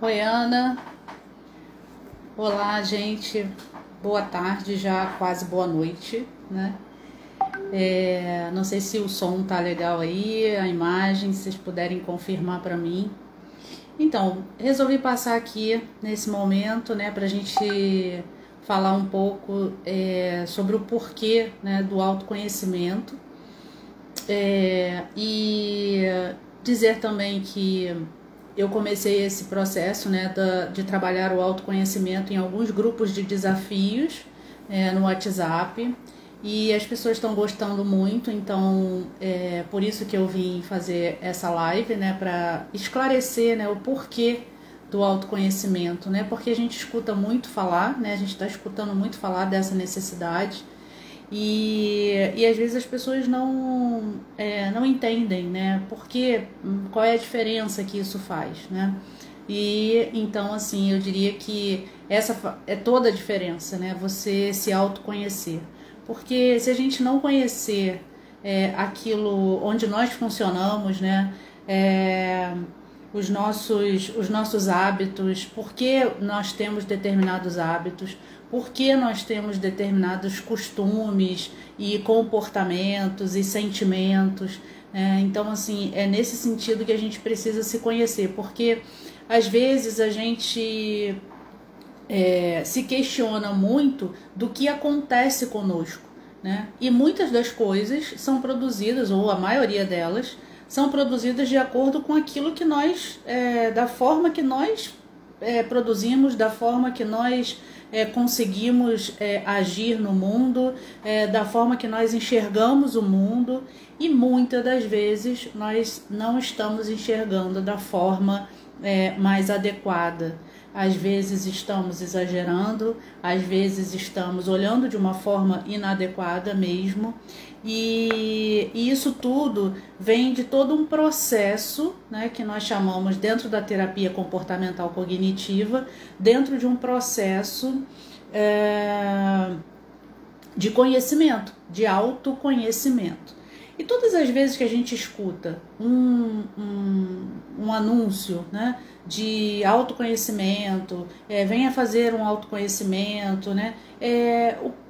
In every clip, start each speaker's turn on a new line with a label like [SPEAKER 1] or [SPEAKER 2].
[SPEAKER 1] Oi, Ana. Olá, gente. Boa tarde, já quase boa noite, né? Não sei se o som tá legal aí, a imagem, se vocês puderem confirmar para mim. Então, resolvi passar aqui nesse momento, né, pra gente falar um pouco sobre o porquê, né, do autoconhecimento. E dizer também que eu comecei esse processo, né, de trabalhar o autoconhecimento em alguns grupos de desafios no WhatsApp, e as pessoas estão gostando muito, então por isso que eu vim fazer essa live, né, para esclarecer, né, o porquê do autoconhecimento, né, porque a gente escuta muito falar, né, a gente está escutando muito falar dessa necessidade. E às vezes as pessoas não entendem, né? Qual é a diferença que isso faz, né? E então, assim, eu diria que essa é toda a diferença, né? Você se autoconhecer. Porque se a gente não conhecer aquilo onde nós funcionamos, né? Os nossos hábitos, por que nós temos determinados hábitos, por que nós temos determinados costumes e comportamentos e sentimentos. Então, assim, é nesse sentido que a gente precisa se conhecer, porque às vezes a gente se questiona muito do que acontece conosco, né? E muitas das coisas são produzidas, ou a maioria delas, são produzidas de acordo com aquilo que nós, da forma que nós produzimos, da forma que nós conseguimos agir no mundo, da forma que nós enxergamos o mundo, e muitas das vezes nós não estamos enxergando da forma mais adequada. Às vezes estamos exagerando, às vezes estamos olhando de uma forma inadequada mesmo, e isso tudo vem de todo um processo, né, que nós chamamos dentro da terapia comportamental cognitiva, dentro de um processo de conhecimento, de autoconhecimento. E todas as vezes que a gente escuta um anúncio, né, de autoconhecimento, venha fazer um autoconhecimento, né,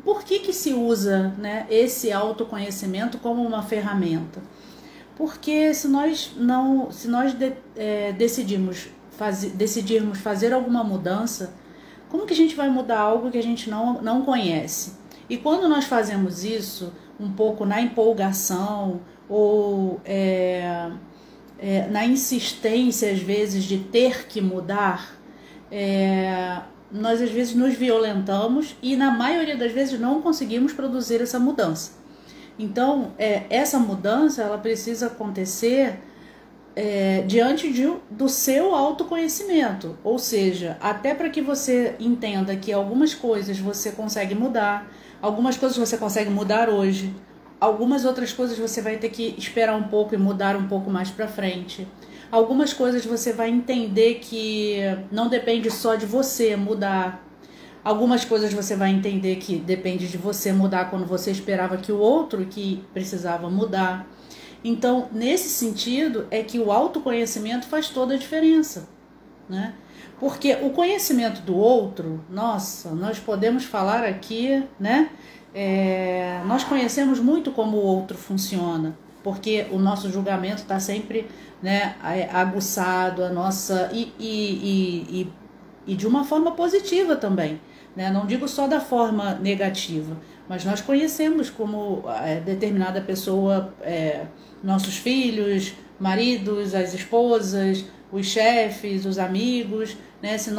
[SPEAKER 1] por que se usa, né, esse autoconhecimento como uma ferramenta? Porque se nós decidirmos fazer alguma mudança, como que a gente vai mudar algo que a gente não conhece? E quando nós fazemos isso um pouco na empolgação ou na insistência, às vezes, de ter que mudar, nós às vezes nos violentamos e na maioria das vezes não conseguimos produzir essa mudança. Então, essa mudança ela precisa acontecer diante do seu autoconhecimento, ou seja, até para que você entenda que algumas coisas você consegue mudar, algumas coisas você consegue mudar hoje, algumas outras coisas você vai ter que esperar um pouco e mudar um pouco mais para frente. Algumas coisas você vai entender que não depende só de você mudar. Algumas coisas você vai entender que depende de você mudar quando você esperava que o outro que precisava mudar. Então, nesse sentido, é que o autoconhecimento faz toda a diferença, né? Porque o conhecimento do outro, nossa, nós podemos falar aqui, né? Nós conhecemos muito como o outro funciona, porque o nosso julgamento está sempre, né, aguçado, e de uma forma positiva também, né? Não digo só da forma negativa, mas nós conhecemos como determinada pessoa, nossos filhos, maridos, as esposas, os chefes, os amigos, né? Se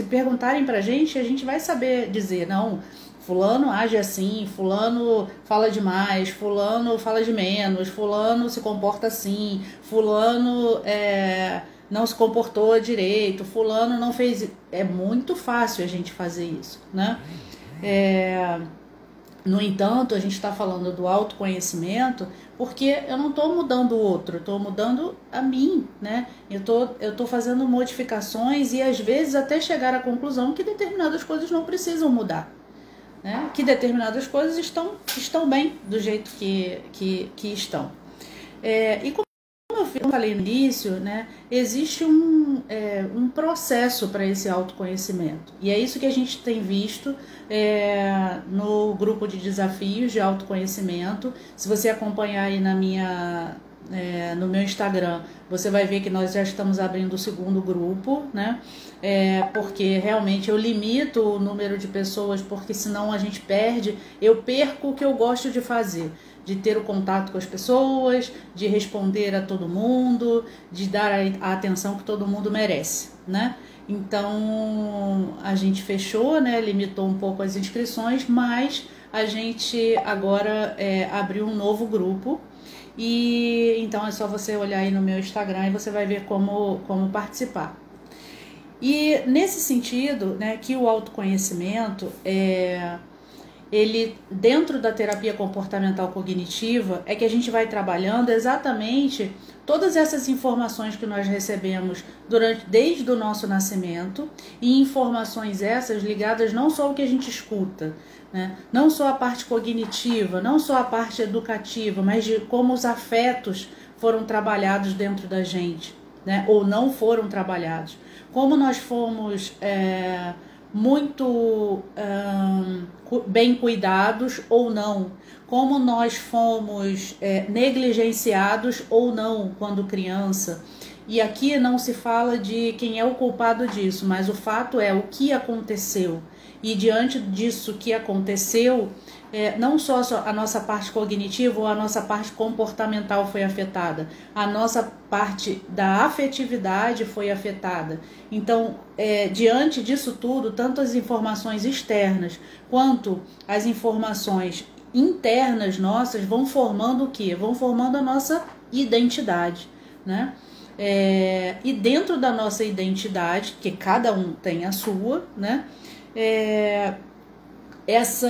[SPEAKER 1] perguntarem pra gente, a gente vai saber dizer, não, fulano age assim, fulano fala demais, fulano fala de menos, fulano se comporta assim, fulano não se comportou direito, fulano não fez. É muito fácil a gente fazer isso, né? No entanto, a gente está falando do autoconhecimento porque eu não estou mudando o outro, eu estou mudando a mim, né? Eu tô fazendo modificações e às vezes até chegar à conclusão que determinadas coisas não precisam mudar, né? Que determinadas coisas estão bem do jeito que estão. E como falei no início, né, existe um processo para esse autoconhecimento. E é isso que a gente tem visto no grupo de desafios de autoconhecimento. Se você acompanhar aí no meu Instagram, você vai ver que nós já estamos abrindo o segundo grupo, né? Porque realmente eu limito o número de pessoas, porque senão a gente eu perco o que eu gosto de fazer, de ter o contato com as pessoas, de responder a todo mundo, de dar a atenção que todo mundo merece, né? Então a gente fechou, né? Limitou um pouco as inscrições, mas a gente agora abriu um novo grupo. E então é só você olhar aí no meu Instagram e você vai ver como participar. E nesse sentido, né, que o autoconhecimento ele, dentro da terapia comportamental cognitiva, é que a gente vai trabalhando exatamente todas essas informações que nós recebemos desde o nosso nascimento, e informações essas ligadas não só ao que a gente escuta, né? Não só a parte cognitiva, não só a parte educativa, mas de como os afetos foram trabalhados dentro da gente, né? Ou não foram trabalhados. Como nós fomos muito bem cuidados ou não, como nós fomos negligenciados ou não quando criança. E aqui não se fala de quem é o culpado disso, mas o fato é o que aconteceu. E diante disso que aconteceu, não só a nossa parte cognitiva ou a nossa parte comportamental foi afetada, a nossa parte da afetividade foi afetada. Então, diante disso tudo, tanto as informações externas quanto as informações internas nossas vão formando o quê? Vão formando a nossa identidade, né? E dentro da nossa identidade, que cada um tem a sua, né? Essa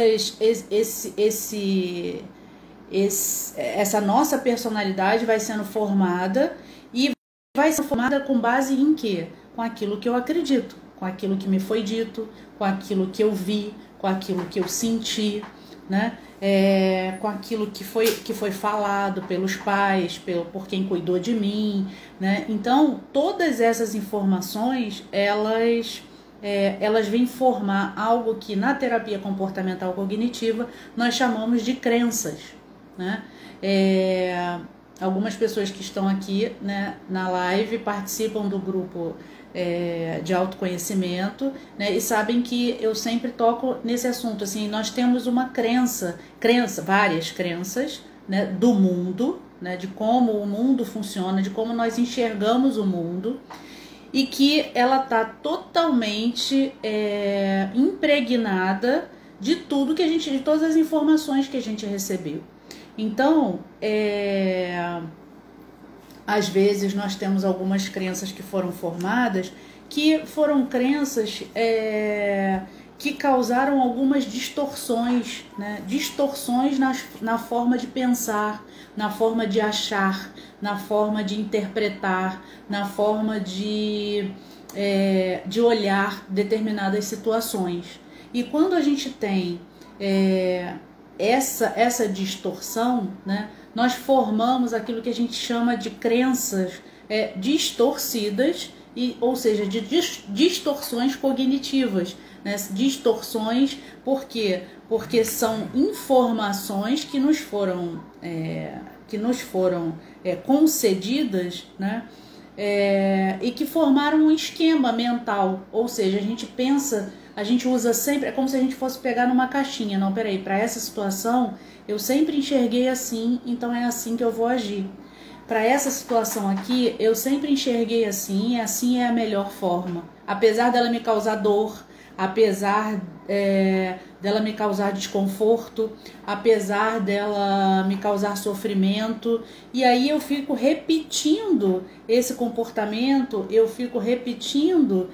[SPEAKER 1] nossa personalidade vai sendo formada, e vai ser formada com base em quê? Com aquilo que eu acredito, com aquilo que me foi dito, com aquilo que eu vi, com aquilo que eu senti, né? Com aquilo que foi falado pelos pais, por quem cuidou de mim, né? Então, todas essas informações, elas vêm formar algo que na terapia comportamental cognitiva nós chamamos de crenças, né? Algumas pessoas que estão aqui, né, na live participam do grupo de autoconhecimento, né, e sabem que eu sempre toco nesse assunto. Assim, nós temos uma várias crenças, né, do mundo, né, de como o mundo funciona, de como nós enxergamos o mundo, e que ela está totalmente impregnada de tudo de todas as informações que a gente recebeu. Então, às vezes nós temos algumas crenças que foram formadas, que foram crenças que causaram algumas distorções, né? Distorções na forma de pensar, na forma de achar, na forma de interpretar, na forma de olhar determinadas situações. E quando a gente tem essa distorção, né, nós formamos aquilo que a gente chama de crenças distorcidas, ou seja, de distorções cognitivas, né? Distorções, por quê? Porque são informações que nos foram concedidas, né? E que formaram um esquema mental, ou seja, a gente pensa, a gente usa sempre, é como se a gente fosse pegar numa caixinha. Não, peraí, para essa situação eu sempre enxerguei assim, então é assim que eu vou agir. Para essa situação aqui eu sempre enxerguei assim, e assim é a melhor forma. Apesar dela me causar dor, apesar dela me causar desconforto, apesar dela me causar sofrimento, e aí eu fico repetindo esse comportamento, eu fico repetindo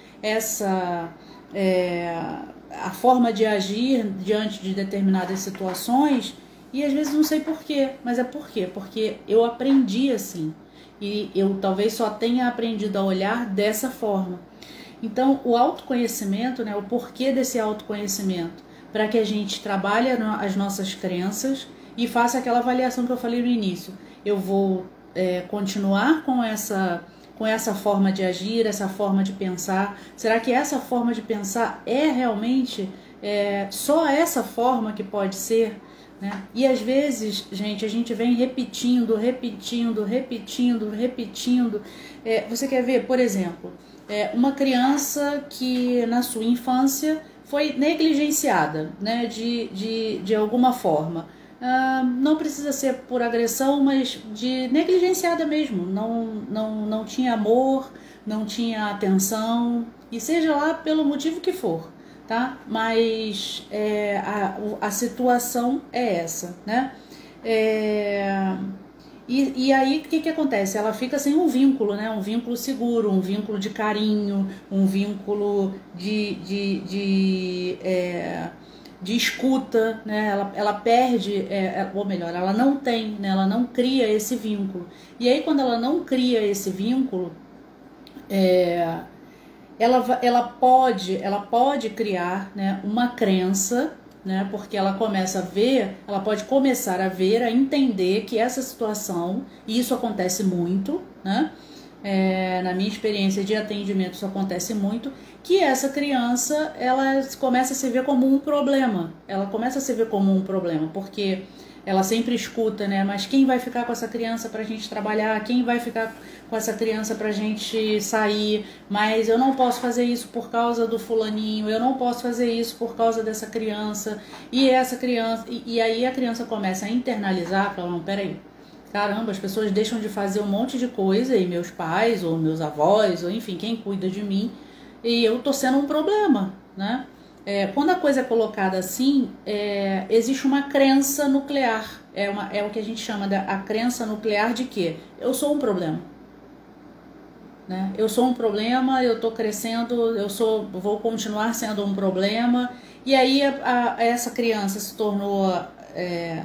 [SPEAKER 1] a forma de agir diante de determinadas situações, e às vezes não sei porquê, mas por quê? Porque eu aprendi assim, e eu talvez só tenha aprendido a olhar dessa forma. Então, o autoconhecimento, né, o porquê desse autoconhecimento, para que a gente trabalhe as nossas crenças e faça aquela avaliação que eu falei no início. Eu vou continuar com essa forma de agir, essa forma de pensar? Será que essa forma de pensar é realmente só essa forma que pode ser? Né? E às vezes, gente, a gente vem repetindo. Você quer ver, por exemplo, uma criança que na sua infância foi negligenciada, né, de alguma forma. Não precisa ser por agressão, mas de negligenciada mesmo. Não tinha amor, não tinha atenção, e seja lá pelo motivo que for. Tá? Mas a situação é essa, né? E aí o que acontece? Ela fica sem um vínculo, né? Um vínculo seguro, um vínculo de carinho, um vínculo de escuta, né? Ela perde, ou melhor, ela não tem, né? Ela não cria esse vínculo. E aí quando ela não cria esse vínculo, ela pode criar, né, uma crença, né, porque ela pode começar a ver, a entender que essa situação, e isso acontece muito, né, na minha experiência de atendimento isso acontece muito, que essa criança, ela começa a se ver como um problema, porque ela sempre escuta, né? Mas quem vai ficar com essa criança pra gente trabalhar? Quem vai ficar com essa criança pra gente sair? Mas eu não posso fazer isso por causa do fulaninho, eu não posso fazer isso por causa dessa criança. E essa criança, e aí a criança começa a internalizar, fala, não, peraí, caramba, as pessoas deixam de fazer um monte de coisa, e meus pais, ou meus avós, ou enfim, quem cuida de mim, e eu tô sendo um problema, né? Quando a coisa é colocada assim, existe uma crença nuclear. É o que a gente chama a crença nuclear de que eu sou um problema. Né? Eu sou um problema, eu estou crescendo, vou continuar sendo um problema. E aí essa criança se tornou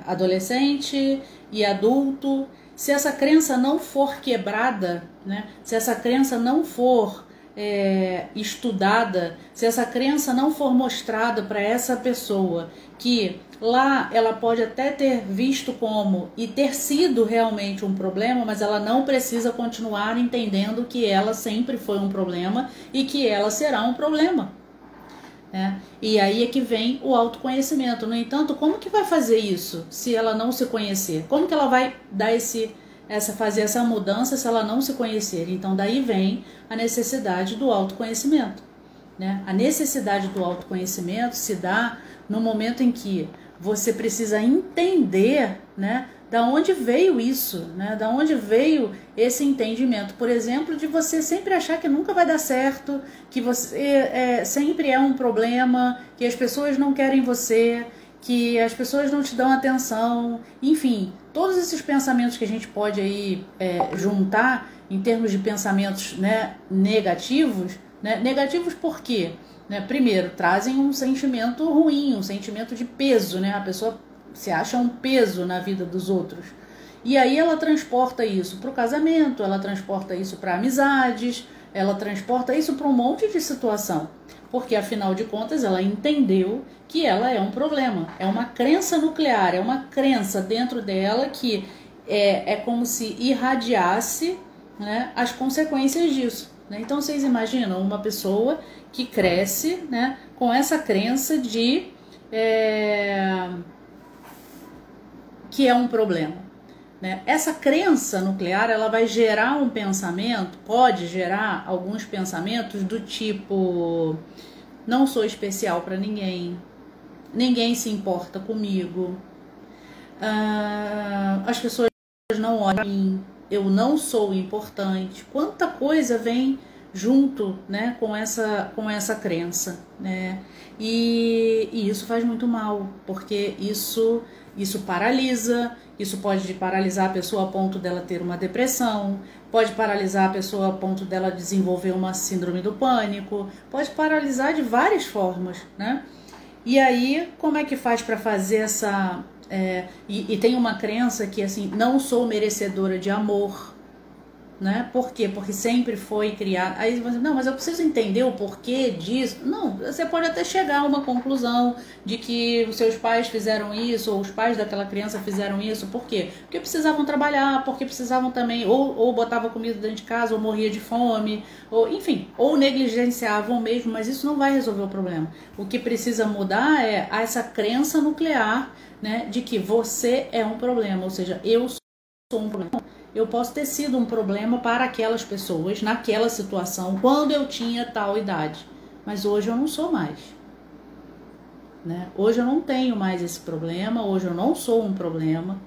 [SPEAKER 1] adolescente e adulto. Se essa crença não for quebrada, né? Se essa crença não for estudada, se essa crença não for mostrada para essa pessoa, que lá ela pode até ter visto como e ter sido realmente um problema, mas ela não precisa continuar entendendo que ela sempre foi um problema e que ela será um problema. E aí é que vem o autoconhecimento. No entanto, como que vai fazer isso se ela não se conhecer? Como que ela vai dar fazer essa mudança se ela não se conhecer? Então daí vem a necessidade do autoconhecimento, né? A necessidade do autoconhecimento se dá no momento em que você precisa entender, né, da onde veio isso, né? Da onde veio esse entendimento, por exemplo, de você sempre achar que nunca vai dar certo, que você sempre é um problema, que as pessoas não querem você, que as pessoas não te dão atenção, enfim, todos esses pensamentos que a gente pode aí juntar em termos de pensamentos, né, negativos, né? Negativos por quê? Né? Primeiro, trazem um sentimento ruim, um sentimento de peso, né? A pessoa se acha um peso na vida dos outros. E aí ela transporta isso para o casamento, ela transporta isso para amizades, ela transporta isso para um monte de situação. Porque, afinal de contas, ela entendeu que ela é um problema. É uma crença nuclear, é uma crença dentro dela que é como se irradiasse, né, as consequências disso. Né? Então, vocês imaginam uma pessoa que cresce, né, com essa crença de que é um problema. Né? Essa crença nuclear, ela vai gerar um pensamento, pode gerar alguns pensamentos do tipo: não sou especial para ninguém, ninguém se importa comigo, as pessoas não olham para mim, eu não sou importante. Quanta coisa vem junto, né, com essa crença, né? E isso faz muito mal, porque isso paralisa. Isso pode paralisar a pessoa a ponto dela ter uma depressão, pode paralisar a pessoa a ponto dela desenvolver uma síndrome do pânico, pode paralisar de várias formas, né? E aí, como é que faz para fazer essa... E tem uma crença que, assim, não sou merecedora de amor, né? Por quê? Porque sempre foi criado. Aí você, não, mas eu preciso entender o porquê disso. Não, você pode até chegar a uma conclusão de que os seus pais fizeram isso, ou os pais daquela criança fizeram isso. Por quê? Porque precisavam trabalhar, porque precisavam também, ou botava comida dentro de casa, ou morria de fome, ou enfim, ou negligenciavam mesmo, mas isso não vai resolver o problema. O que precisa mudar é essa crença nuclear, né, de que você é um problema, ou seja, eu sou um problema. Eu posso ter sido um problema para aquelas pessoas, naquela situação, quando eu tinha tal idade. Mas hoje eu não sou mais. Né? Hoje eu não tenho mais esse problema, hoje eu não sou um problema.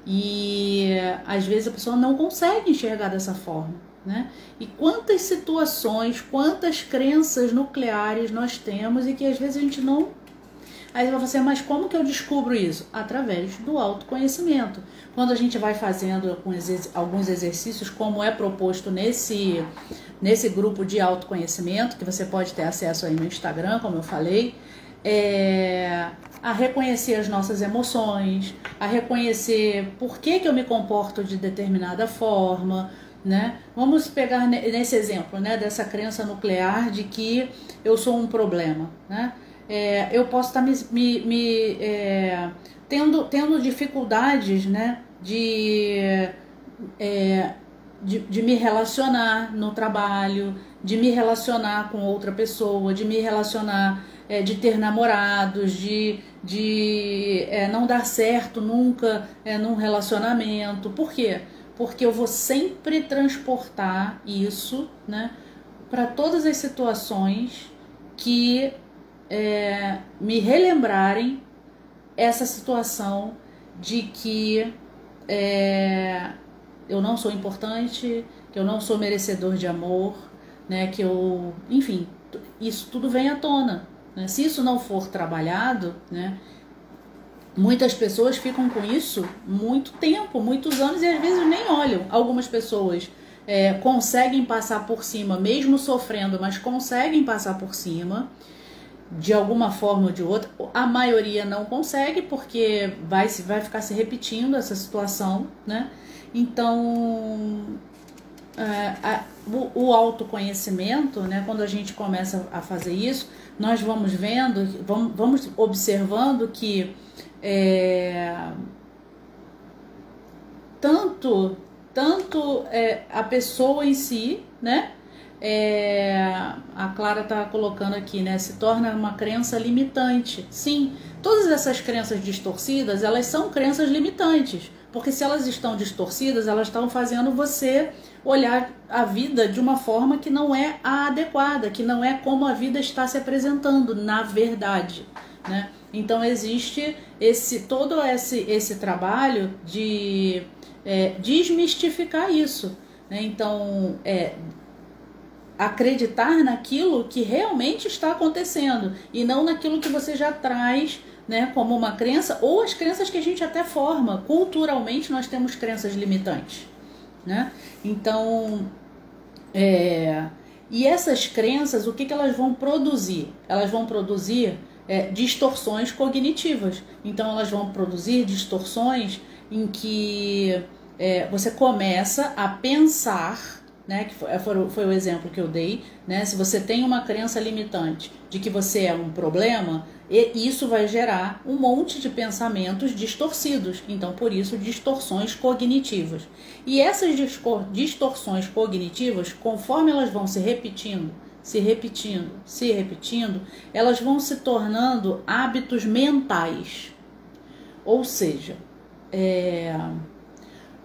[SPEAKER 1] E às vezes a pessoa não consegue enxergar dessa forma. Né? E quantas situações, quantas crenças nucleares nós temos e que às vezes a gente não... Aí você vai falar assim, mas como que eu descubro isso? Através do autoconhecimento. Quando a gente vai fazendo alguns exercícios, como é proposto nesse grupo de autoconhecimento, que você pode ter acesso aí no Instagram, como eu falei, a reconhecer as nossas emoções, a reconhecer por que eu me comporto de determinada forma, né? Vamos pegar nesse exemplo, né, dessa crença nuclear de que eu sou um problema, né? Eu posso estar tendo dificuldades, né, de me relacionar no trabalho, de me relacionar com outra pessoa, de me relacionar, de ter namorados, de não dar certo nunca num relacionamento. Por quê? Porque eu vou sempre transportar isso, né, para todas as situações que me relembrarem essa situação de que eu não sou importante, que eu não sou merecedor de amor, né, que eu, enfim, isso tudo vem à tona, né? Se isso não for trabalhado, né, muitas pessoas ficam com isso muito tempo, muitos anos, e às vezes nem olham. Algumas pessoas conseguem passar por cima, mesmo sofrendo, mas conseguem passar por cima de alguma forma ou de outra. A maioria não consegue, porque vai ficar se repetindo essa situação, né? Então, o autoconhecimento, né, quando a gente começa a fazer isso, nós vamos vendo, vamos observando que tanto a pessoa em si, né, a Clara está colocando aqui, né, se torna uma crença limitante. Sim, todas essas crenças distorcidas, elas são crenças limitantes, porque se elas estão distorcidas, elas estão fazendo você olhar a vida de uma forma que não é a adequada, que não é como a vida está se apresentando, na verdade, né? Então existe todo esse trabalho de desmistificar isso, né? Então, acreditar naquilo que realmente está acontecendo e não naquilo que você já traz, né, como uma crença, ou as crenças que a gente até forma. Culturalmente nós temos crenças limitantes, né? Então, e essas crenças, o que elas vão produzir? Elas vão produzir distorções cognitivas. Então elas vão produzir distorções em que você começa a pensar, né, que foi o exemplo que eu dei, né? Se você tem uma crença limitante de que você é um problema, isso vai gerar um monte de pensamentos distorcidos. Então, por isso, distorções cognitivas. E essas distorções cognitivas, conforme elas vão se repetindo, elas vão se tornando hábitos mentais. Ou seja,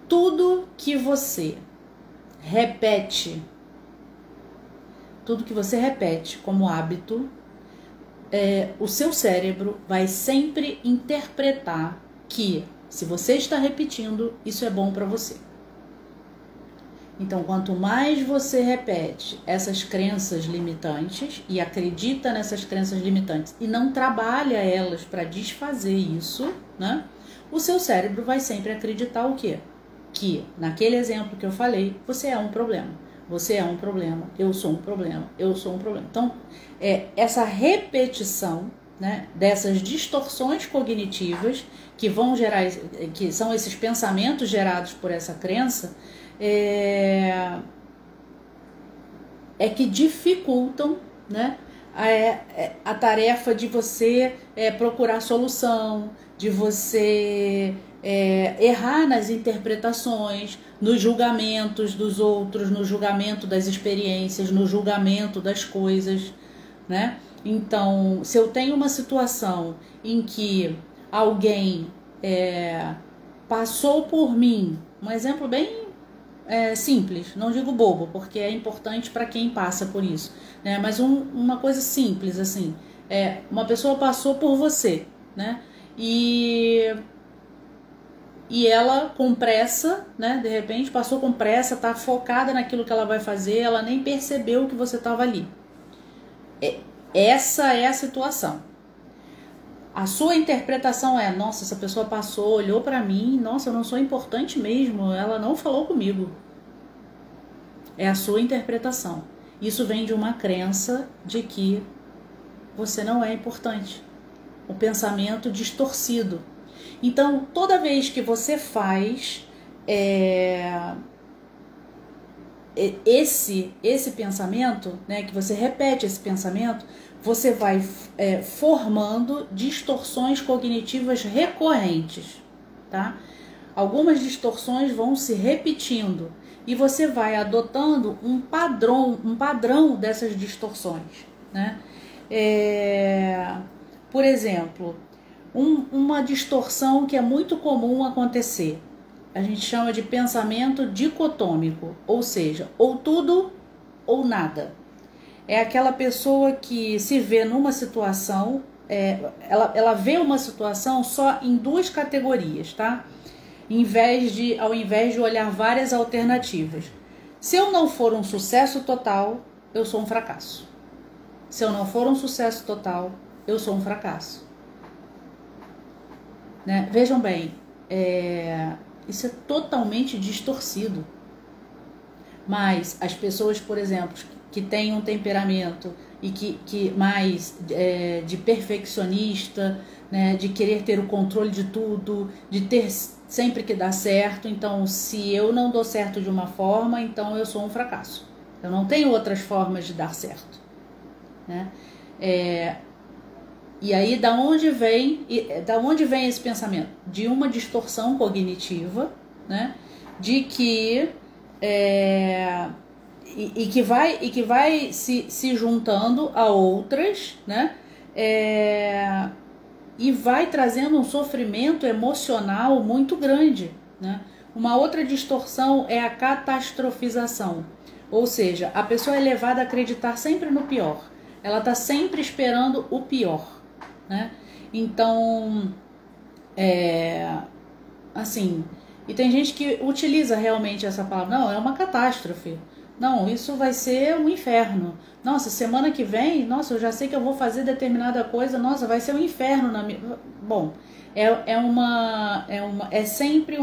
[SPEAKER 1] tudo que você repete como hábito, o seu cérebro vai sempre interpretar que, se você está repetindo, isso é bom para você. Então, quanto mais você repete essas crenças limitantes e acredita nessas crenças limitantes e não trabalha elas para desfazer isso, né, o seu cérebro vai sempre acreditar o quê? Que, naquele exemplo que eu falei, você é um problema. Você é um problema, eu sou um problema, eu sou um problema. Então, essa repetição, né, dessas distorções cognitivas que vão gerar, que são esses pensamentos gerados por essa crença, é que dificultam, né, a tarefa de você procurar solução, de você errar nas interpretações, nos julgamentos dos outros, no julgamento das experiências, no julgamento das coisas, né? Então, se eu tenho uma situação em que alguém passou por mim, um exemplo bem simples, não digo bobo, porque é importante para quem passa por isso, né? Mas uma coisa simples, assim, uma pessoa passou por você, né? E ela com pressa, né? De repente passou com pressa, tá focada naquilo que ela vai fazer, ela nem percebeu que você estava ali. Essa é a situação. A sua interpretação é: nossa, essa pessoa passou, olhou para mim, nossa, eu não sou importante mesmo, ela não falou comigo. É a sua interpretação. Isso vem de uma crença de que você não é importante. O pensamento distorcido. Então, toda vez que você faz esse pensamento, né, que você repete esse pensamento, você vai formando distorções cognitivas recorrentes, tá? Algumas distorções vão se repetindo e você vai adotando um padrão dessas distorções, né? Por exemplo, uma distorção que é muito comum acontecer, a gente chama de pensamento dicotômico, ou seja, ou tudo ou nada. É aquela pessoa que se vê numa situação, ela vê uma situação só em duas categorias, tá? Ao invés de olhar várias alternativas. Se eu não for um sucesso total, eu sou um fracasso. Se eu não for um sucesso total, eu sou um fracasso. Né? Vejam bem, isso é totalmente distorcido. Mas as pessoas, por exemplo, que têm um temperamento e que mais de perfeccionista, né, de querer ter o controle de tudo, de ter sempre que dar certo. Então, se eu não dou certo de uma forma, então eu sou um fracasso. Eu não tenho outras formas de dar certo, né? E aí, da onde vem esse pensamento? De uma distorção cognitiva, né? De que que vai se juntando a outras, né? E vai trazendo um sofrimento emocional muito grande, né? Uma outra distorção é a catastrofização, ou seja, a pessoa é levada a acreditar sempre no pior. Ela está sempre esperando o pior, né? Então, assim, e tem gente que utiliza realmente essa palavra: não, é uma catástrofe, não, isso vai ser um inferno, nossa, semana que vem, nossa, eu já sei que eu vou fazer determinada coisa, nossa, vai ser um inferno na minha... Bom, é sempre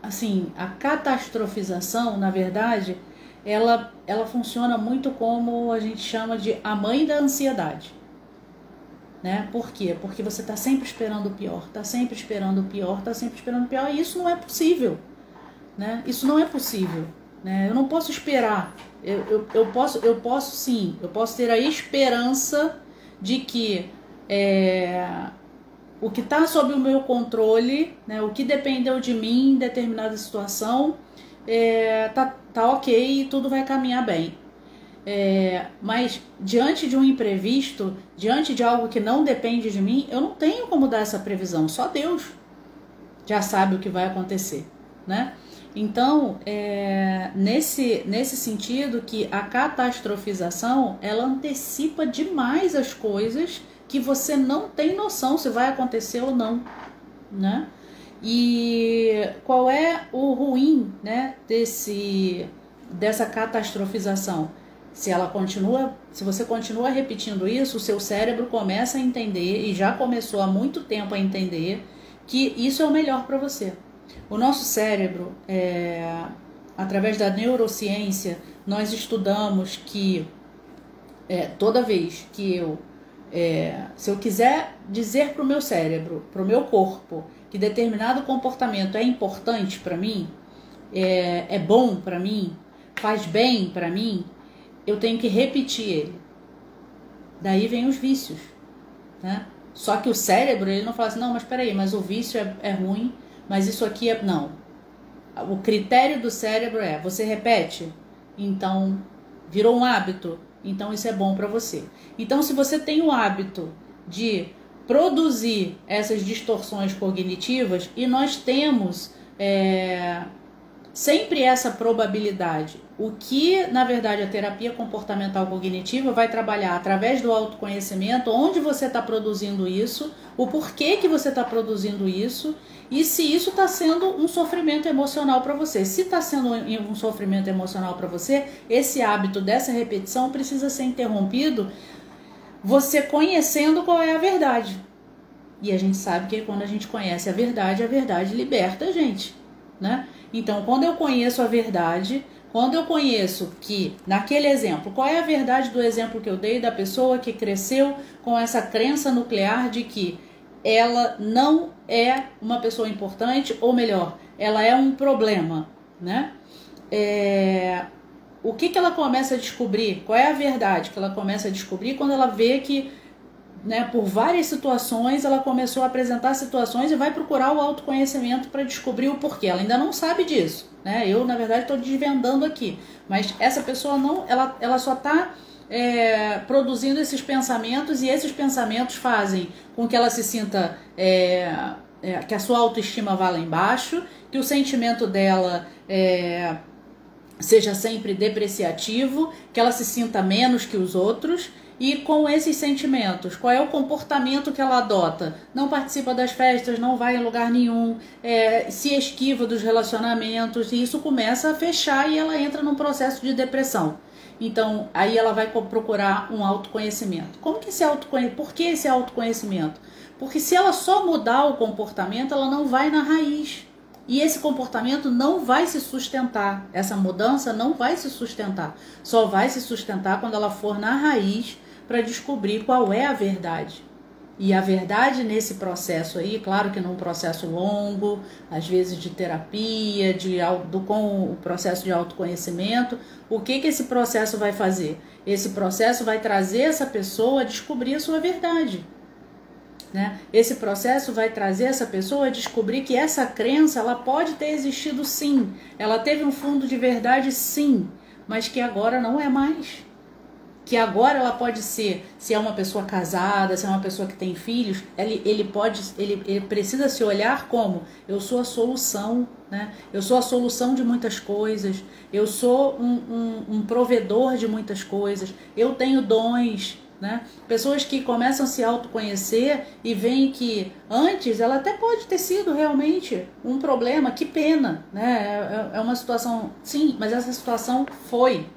[SPEAKER 1] assim, a catastrofização, na verdade, ela funciona muito como a gente chama de a mãe da ansiedade, né? Por quê? Porque você está sempre esperando o pior, está sempre esperando o pior, está sempre esperando o pior, e isso não é possível, né? Isso não é possível, né? Eu não posso esperar. Eu posso sim, eu posso ter a esperança de que o que está sob o meu controle, né, o que dependeu de mim em determinada situação, tá ok e tudo vai caminhar bem. Mas diante de um imprevisto, diante de algo que não depende de mim, eu não tenho como dar essa previsão. Só Deus já sabe o que vai acontecer, né? Então, nesse sentido que a catastrofização, ela antecipa demais as coisas que você não tem noção se vai acontecer ou não, né? E qual é o ruim, né, dessa catastrofização? Se você continua repetindo isso, o seu cérebro começa a entender, e já começou há muito tempo a entender, que isso é o melhor para você. O nosso cérebro, através da neurociência, nós estudamos que toda vez que se eu quiser dizer para o meu cérebro, para o meu corpo, que determinado comportamento é importante para mim, é bom para mim, faz bem para mim, eu tenho que repetir ele. Daí vem os vícios, né? Só que o cérebro, ele não fala assim, não, mas peraí, mas o vício é ruim, mas isso aqui é... Não. O critério do cérebro você repete, então virou um hábito, então isso é bom para você. Então, se você tem o hábito de produzir essas distorções cognitivas, e nós temos sempre essa probabilidade, o que na verdade a terapia comportamental cognitiva vai trabalhar através do autoconhecimento, onde você está produzindo isso, o porquê que você está produzindo isso, e se isso está sendo um sofrimento emocional para você. Se está sendo um sofrimento emocional para você, esse hábito dessa repetição precisa ser interrompido, você conhecendo qual é a verdade. E a gente sabe que quando a gente conhece a verdade liberta a gente, né? Então, quando eu conheço a verdade, quando eu conheço que, naquele exemplo, qual é a verdade do exemplo que eu dei da pessoa que cresceu com essa crença nuclear de que ela não é uma pessoa importante, ou melhor, ela é um problema, né? O que ela começa a descobrir? Qual é a verdade que ela começa a descobrir quando ela vê que, né, por várias situações, ela começou a apresentar situações e vai procurar o autoconhecimento para descobrir o porquê. Ela ainda não sabe disso, né? Eu, na verdade, estou desvendando aqui. Mas essa pessoa não, ela só está produzindo esses pensamentos, e esses pensamentos fazem com que ela se sinta que a sua autoestima vá lá embaixo, que o sentimento dela seja sempre depreciativo, que ela se sinta menos que os outros. E com esses sentimentos, qual é o comportamento que ela adota? Não participa das festas, não vai em lugar nenhum, se esquiva dos relacionamentos, e isso começa a fechar e ela entra num processo de depressão. Então, aí ela vai procurar um autoconhecimento. Como que por que esse autoconhecimento? Porque se ela só mudar o comportamento, ela não vai na raiz. E esse comportamento não vai se sustentar. Essa mudança não vai se sustentar. Só vai se sustentar quando ela for na raiz para descobrir qual é a verdade. E a verdade nesse processo aí, claro que num processo longo, às vezes de terapia, com o processo de autoconhecimento, o que esse processo vai fazer? Esse processo vai trazer essa pessoa a descobrir a sua verdade. Né? Esse processo vai trazer essa pessoa a descobrir que essa crença, ela pode ter existido sim, ela teve um fundo de verdade sim, mas que agora não é mais. Que agora ela pode ser, se é uma pessoa casada, se é uma pessoa que tem filhos, ele precisa se olhar como: eu sou a solução, né? Eu sou a solução de muitas coisas, eu sou um provedor de muitas coisas, eu tenho dons, né? Pessoas que começam a se autoconhecer e veem que antes ela até pode ter sido realmente um problema, que pena, né? É uma situação, sim, mas essa situação foi,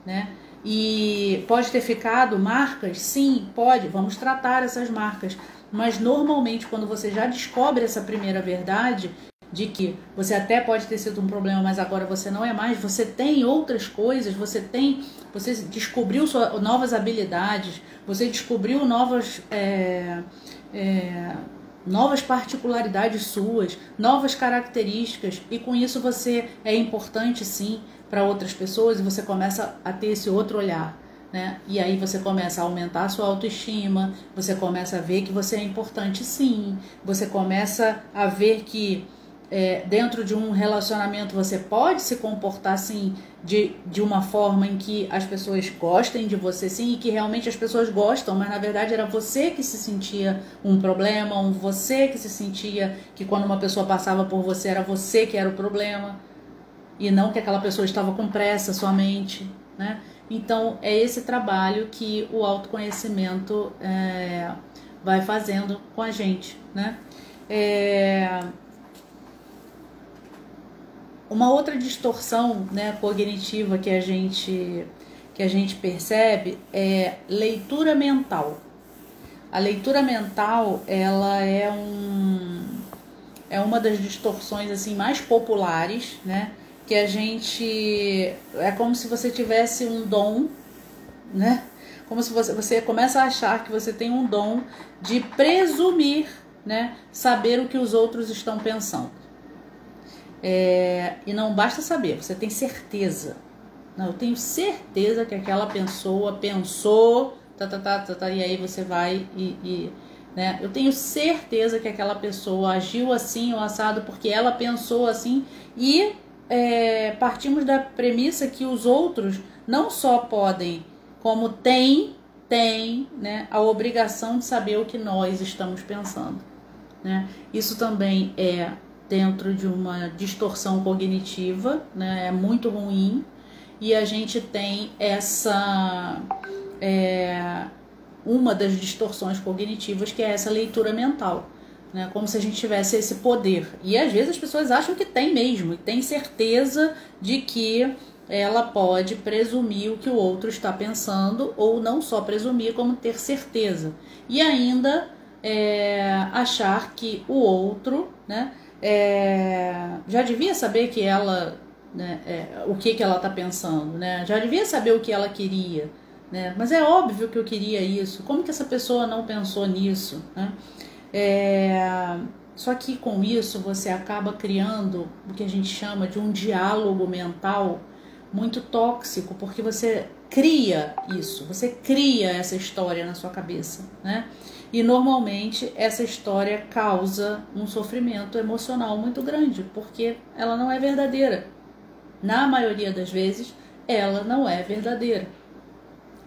[SPEAKER 1] né? E pode ter ficado marcas? Sim, pode, vamos tratar essas marcas. Mas normalmente quando você já descobre essa primeira verdade, de que você até pode ter sido um problema, mas agora você não é mais, você tem outras coisas, você descobriu novas habilidades, você descobriu novas particularidades suas, novas características, e com isso você é importante sim para outras pessoas, e você começa a ter esse outro olhar, né? E aí você começa a aumentar a sua autoestima, você começa a ver que você é importante sim, você começa a ver que dentro de um relacionamento você pode se comportar assim de uma forma em que as pessoas gostem de você sim, e que realmente as pessoas gostam, mas na verdade era você que se sentia um problema, você que se sentia que quando uma pessoa passava por você era você que era o problema, e não que aquela pessoa estava com pressa somente, né? Então é esse trabalho que o autoconhecimento vai fazendo com a gente, né? Uma outra distorção, né, cognitiva que a gente percebe é leitura mental. A leitura mental, ela é uma das distorções assim mais populares, né? Que a gente é como se você tivesse um dom, né? Como se você começa a achar que você tem um dom de presumir, né? Saber o que os outros estão pensando. E não basta saber, você tem certeza. Não, eu tenho certeza que aquela pessoa pensou, e aí você vai né? Eu tenho certeza que aquela pessoa agiu assim ou assado porque ela pensou assim e partimos da premissa que os outros não só podem, como têm, né, a obrigação de saber o que nós estamos pensando, né? Isso também é dentro de uma distorção cognitiva, né? É muito ruim. E a gente tem uma das distorções cognitivas, que é essa leitura mental, né? Como se a gente tivesse esse poder. E às vezes as pessoas acham que tem mesmo, e tem certeza de que ela pode presumir o que o outro está pensando, ou não só presumir, como ter certeza. E ainda achar que o outro, né, já devia saber que ela... né, o que ela está pensando, né? Já devia saber o que ela queria, né? Mas é óbvio que eu queria isso. Como que essa pessoa não pensou nisso, né? Só que com isso você acaba criando o que a gente chama de um diálogo mental muito tóxico, porque você cria isso, você cria essa história na sua cabeça, né? E normalmente essa história causa um sofrimento emocional muito grande, porque ela não é verdadeira. Na maioria das vezes, ela não é verdadeira.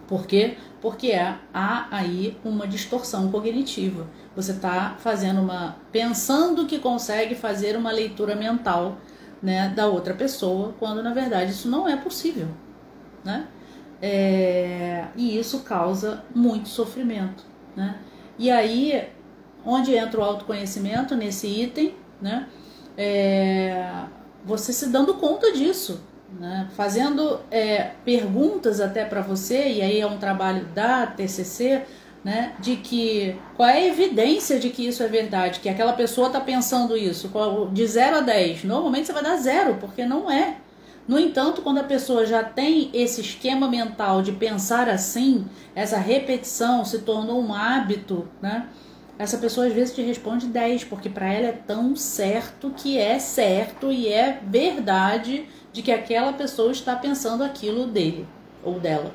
[SPEAKER 1] Por quê? Porque há aí uma distorção cognitiva. Você está pensando que consegue fazer uma leitura mental, né, da outra pessoa, quando na verdade isso não é possível, né? E isso causa muito sofrimento, né? E aí, onde entra o autoconhecimento nesse item, né? Você se dando conta disso, né? Fazendo perguntas até para você, e aí é um trabalho da TCC, né? De que qual é a evidência de que isso é verdade, que aquela pessoa está pensando isso, de 0 a 10, normalmente você vai dar 0, porque não é. No entanto, quando a pessoa já tem esse esquema mental de pensar assim, essa repetição se tornou um hábito, né? Essa pessoa às vezes te responde 10, porque para ela é tão certo que é certo e é verdade de que aquela pessoa está pensando aquilo dele ou dela,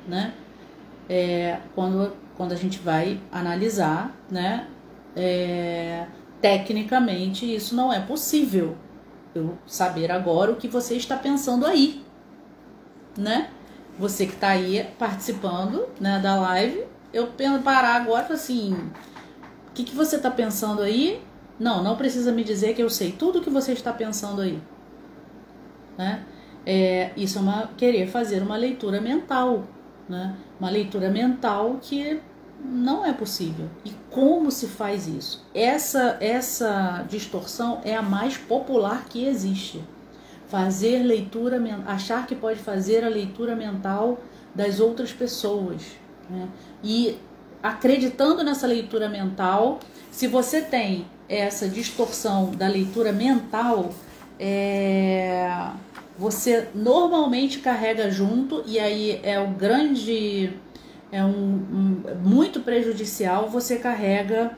[SPEAKER 1] né? Quando a gente vai analisar, né? Tecnicamente isso não é possível. Eu saber agora o que você está pensando aí, né? Você que está aí participando, né, da live, eu parar agora e falar assim... O que você está pensando aí? Não precisa me dizer que eu sei tudo o que você está pensando aí, né? Isso é querer fazer uma leitura mental, né? Uma leitura mental que não é possível. E como se faz isso? Essa distorção é a mais popular que existe. Fazer leitura, achar que pode fazer a leitura mental das outras pessoas, né? E acreditando nessa leitura mental, se você tem essa distorção da leitura mental, você normalmente carrega junto, e aí muito prejudicial, você carrega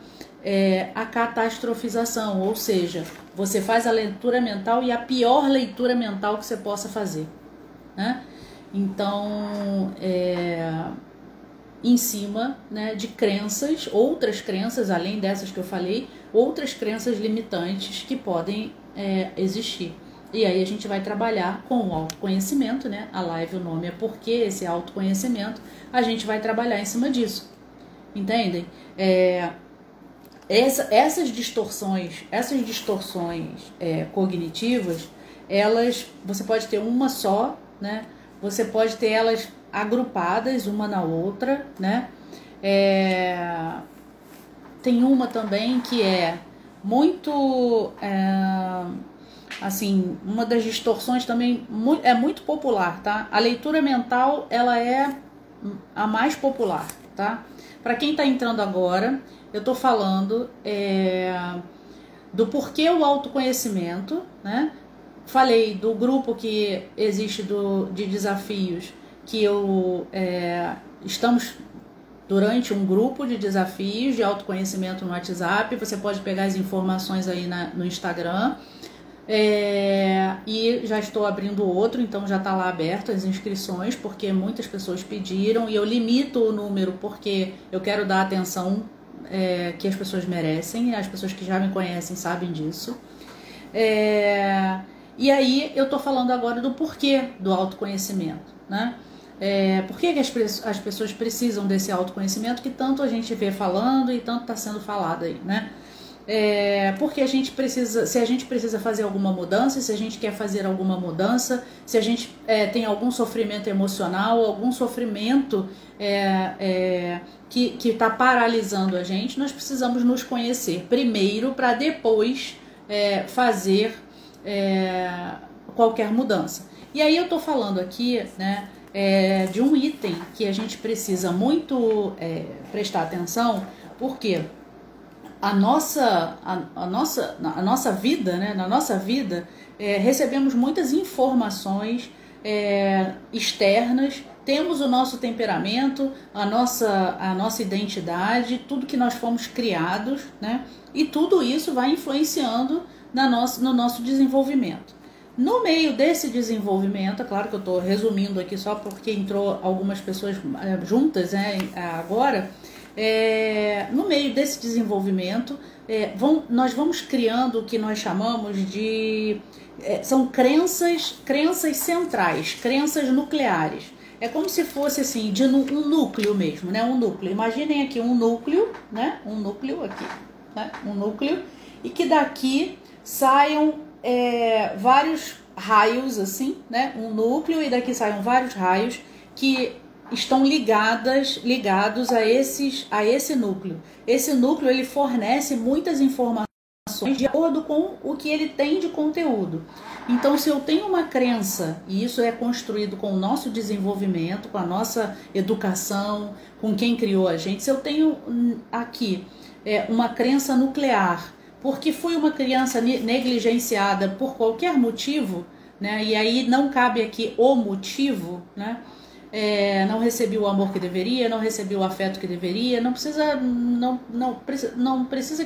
[SPEAKER 1] a catastrofização, ou seja, você faz a leitura mental e a pior leitura mental que você possa fazer, né? Então, em cima, né, de crenças, outras crenças, além dessas que eu falei, outras crenças limitantes que podem existir. E aí a gente vai trabalhar com o autoconhecimento, né? A live, o nome é porque esse autoconhecimento, a gente vai trabalhar em cima disso. Entendem? Essas distorções cognitivas, você pode ter uma só, né? Você pode ter elas agrupadas uma na outra, né? Tem uma também que é muito, assim, uma das distorções também é muito popular, tá? A leitura mental, ela é a mais popular, tá? Para quem tá entrando agora, eu tô falando do porquê o autoconhecimento, né? Falei do grupo que existe de desafios que eu estamos durante um grupo de desafios de autoconhecimento no WhatsApp. Você pode pegar as informações aí no Instagram. E já estou abrindo outro, então já está lá aberto as inscrições, porque muitas pessoas pediram, e eu limito o número porque eu quero dar a atenção que as pessoas merecem. As pessoas que já me conhecem sabem disso. E aí eu estou falando agora do porquê do autoconhecimento, né? Por que as pessoas precisam desse autoconhecimento que tanto a gente vê falando e tanto está sendo falado aí, né? Porque a gente precisa, se a gente precisa fazer alguma mudança, se a gente quer fazer alguma mudança, se a gente tem algum sofrimento emocional, algum sofrimento que está paralisando a gente, nós precisamos nos conhecer primeiro para depois fazer qualquer mudança. E aí eu estou falando aqui, né, de um item que a gente precisa muito prestar atenção, porque a nossa vida, né, na nossa vida, recebemos muitas informações externas, temos o nosso temperamento, a nossa identidade, tudo que nós fomos criados, né, e tudo isso vai influenciando no nosso desenvolvimento. No meio desse desenvolvimento, é claro que eu estou resumindo aqui só porque entrou algumas pessoas juntas, né, agora. No meio desse desenvolvimento, nós vamos criando o que nós chamamos de... são crenças centrais, crenças nucleares. É como se fosse assim, de um núcleo mesmo, né? Um núcleo. Imaginem aqui um núcleo, né? Um núcleo aqui, né? Um núcleo, e que daqui saiam vários raios, assim, né? Um núcleo, e daqui saiam vários raios que estão ligados a esse núcleo. Esse núcleo, ele fornece muitas informações de acordo com o que ele tem de conteúdo. Então, se eu tenho uma crença, e isso é construído com o nosso desenvolvimento, com a nossa educação, com quem criou a gente, se eu tenho aqui uma crença nuclear, porque fui uma criança negligenciada por qualquer motivo, né, e aí não cabe aqui o motivo, né? Não recebi o amor que deveria, não recebi o afeto que deveria, não precisa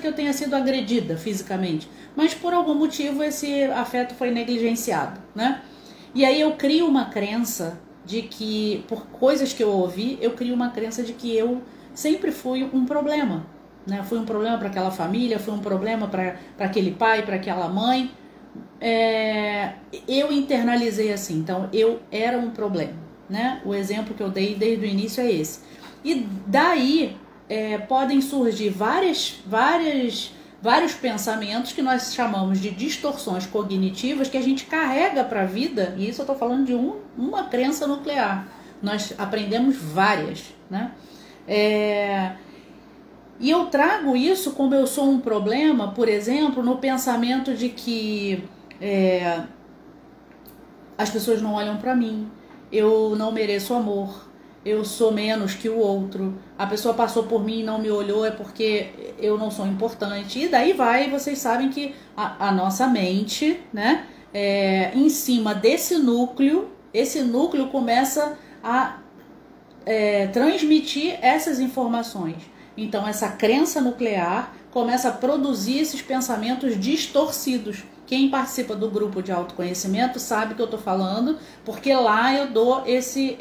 [SPEAKER 1] que eu tenha sido agredida fisicamente, mas por algum motivo esse afeto foi negligenciado, né? E aí eu crio uma crença de que, por coisas que eu ouvi, eu crio uma crença de que eu sempre fui um problema, né? Fui um problema para aquela família, fui um problema para aquele pai, para aquela mãe. Eu internalizei assim, então eu era um problema, né? O exemplo que eu dei desde o início é esse. E daí podem surgir vários pensamentos que nós chamamos de distorções cognitivas que a gente carrega para a vida, e isso eu estou falando de uma crença nuclear. Nós aprendemos várias, né? E eu trago isso como eu sou um problema, por exemplo, no pensamento de que as pessoas não olham para mim, eu não mereço amor, eu sou menos que o outro, a pessoa passou por mim e não me olhou, é porque eu não sou importante. E daí vocês sabem que a nossa mente, né, em cima desse núcleo, esse núcleo começa a transmitir essas informações. Então essa crença nuclear começa a produzir esses pensamentos distorcidos. Quem participa do grupo de autoconhecimento sabe que eu estou falando, porque lá eu dou esse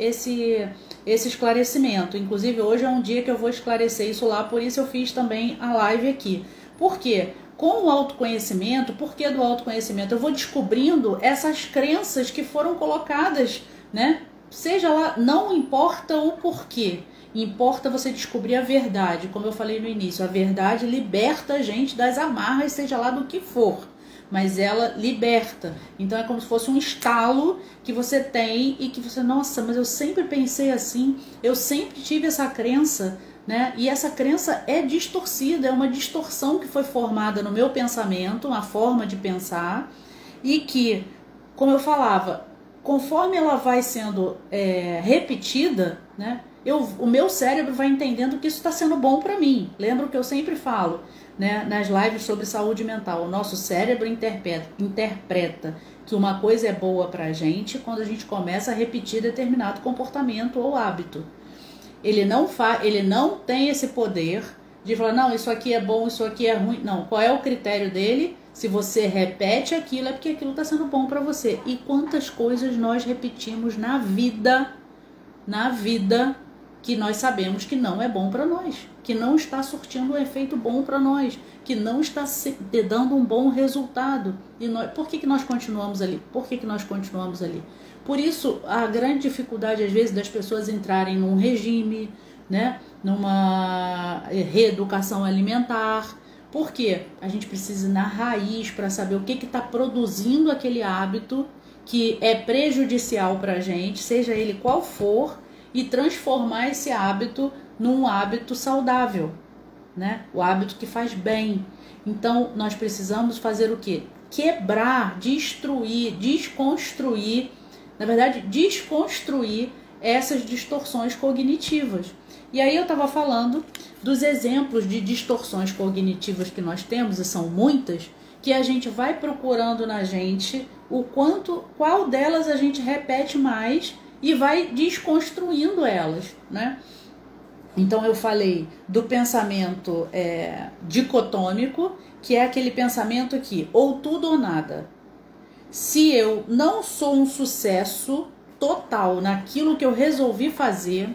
[SPEAKER 1] esclarecimento. Inclusive hoje é um dia que eu vou esclarecer isso lá, por isso eu fiz também a live aqui. Por quê? Com o autoconhecimento, por que do autoconhecimento? Eu vou descobrindo essas crenças que foram colocadas, né? Seja lá, não importa o porquê. Importa você descobrir a verdade. Como eu falei no início, a verdade liberta a gente das amarras, seja lá do que for. Mas ela liberta. Então é como se fosse um estalo que você tem e que você, nossa, mas eu sempre pensei assim, eu sempre tive essa crença, né? E essa crença é distorcida, é uma distorção que foi formada no meu pensamento, uma forma de pensar, e que, como eu falava, conforme ela vai sendo repetida, né? O meu cérebro vai entendendo que isso está sendo bom para mim. Lembra o que eu sempre falo, né, nas lives sobre saúde mental? O nosso cérebro interpreta que uma coisa é boa para a gente quando a gente começa a repetir determinado comportamento ou hábito. ele não tem esse poder de falar, não, isso aqui é bom, isso aqui é ruim. Não, qual é o critério dele? Se você repete aquilo, é porque aquilo está sendo bom para você. E quantas coisas nós repetimos na vida, que nós sabemos que não é bom para nós, que não está surtindo um efeito bom para nós, que não está dando um bom resultado. E por que nós continuamos ali? Por que nós continuamos ali? Por isso, a grande dificuldade, às vezes, das pessoas entrarem num regime, né? Numa reeducação alimentar. Por quê? A gente precisa ir na raiz para saber o que está produzindo aquele hábito que é prejudicial para a gente, seja ele qual for, e transformar esse hábito num hábito saudável, né? O hábito que faz bem. Então, nós precisamos fazer o quê? Quebrar, destruir, desconstruir, na verdade, desconstruir essas distorções cognitivas. E aí eu estava falando dos exemplos de distorções cognitivas que nós temos, e são muitas, que a gente vai procurando na gente qual delas a gente repete mais e vai desconstruindo elas, né? Então eu falei do pensamento dicotômico, que é aquele pensamento que ou tudo ou nada. Se eu não sou um sucesso total naquilo que eu resolvi fazer,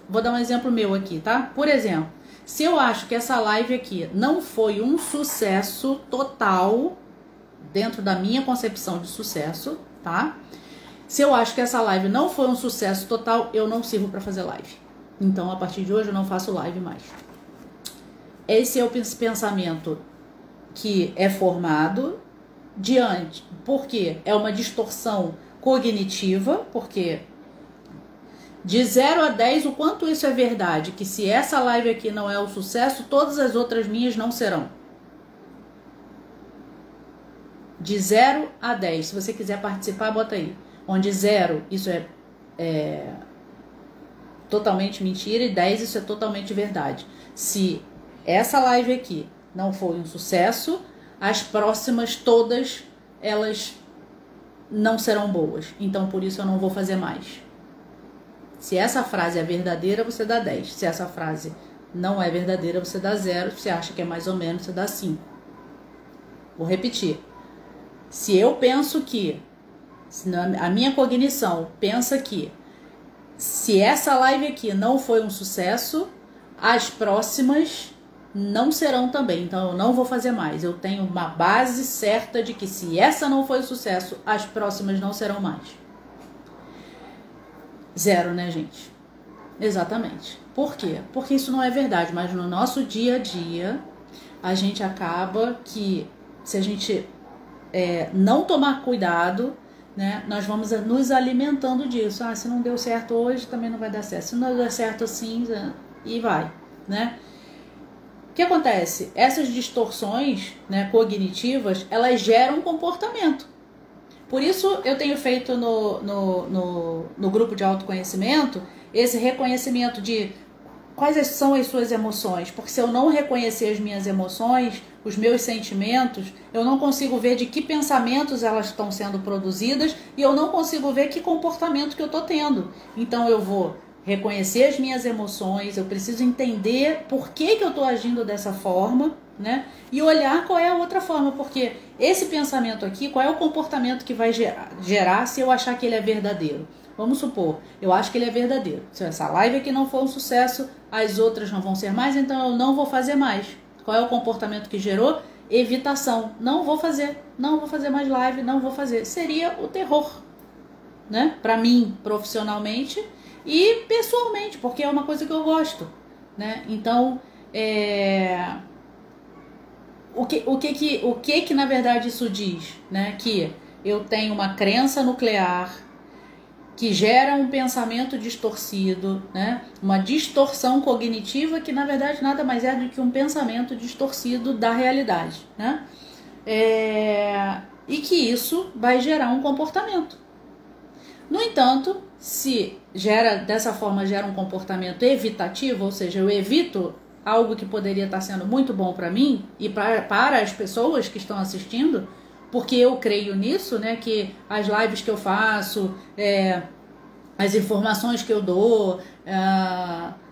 [SPEAKER 1] vou dar um exemplo meu aqui, tá? Por exemplo, se eu acho que essa live aqui não foi um sucesso total, dentro da minha concepção de sucesso, tá? Se eu acho que essa live não foi um sucesso total, eu não sirvo para fazer live. Então, a partir de hoje, eu não faço live mais. Esse é o pensamento que é formado porque é uma distorção cognitiva, porque de 0 a 10, o quanto isso é verdade, que se essa live aqui não é um sucesso, todas as outras minhas não serão. De 0 a 10, se você quiser participar, bota aí. Onde 0, isso é totalmente mentira, e 10, isso é totalmente verdade. Se essa live aqui não foi um sucesso, as próximas todas, elas não serão boas. Então, por isso eu não vou fazer mais. Se essa frase é verdadeira, você dá 10. Se essa frase não é verdadeira, você dá 0. Se você acha que é mais ou menos, você dá 5. Vou repetir. Se eu penso que, a minha cognição pensa que, se essa live aqui não foi um sucesso, as próximas não serão também. Então eu não vou fazer mais. Eu tenho uma base certa de que se essa não foi um sucesso, as próximas não serão mais. 0, né, gente? Exatamente. Por quê? Porque isso não é verdade, mas no nosso dia a dia, a gente acaba que, se a gente não tomar cuidado, né, nós vamos nos alimentando disso. Se não deu certo hoje, também não vai dar certo. Se não der certo assim, e vai, né? O que acontece? Essas distorções, né, cognitivas, elas geram comportamento. Por isso eu tenho feito no grupo de autoconhecimento esse reconhecimento de quais são as suas emoções. Porque se eu não reconhecer as minhas emoções, os meus sentimentos, eu não consigo ver de que pensamentos elas estão sendo produzidas e eu não consigo ver que comportamento que eu estou tendo. Então eu vou reconhecer as minhas emoções, eu preciso entender por que eu estou agindo dessa forma, né? E olhar qual é a outra forma, porque esse pensamento aqui, qual é o comportamento que vai gerar se eu achar que ele é verdadeiro? Vamos supor, eu acho que ele é verdadeiro. Se essa live aqui não for um sucesso, as outras não vão ser mais, então eu não vou fazer mais. Qual é o comportamento que gerou? Evitação. Não vou fazer mais live, não vou fazer. Seria o terror, né? Para mim, profissionalmente e pessoalmente, porque é uma coisa que eu gosto, né? Então, o que na verdade isso diz, né? Que eu tenho uma crença nuclear que gera um pensamento distorcido, né? Uma distorção cognitiva que na verdade nada mais é do que um pensamento distorcido da realidade, né? E que isso vai gerar um comportamento. No entanto, se dessa forma gera um comportamento evitativo, ou seja, eu evito algo que poderia estar sendo muito bom para mim e para as pessoas que estão assistindo, porque eu creio nisso, né, que as lives que eu faço, as informações que eu dou,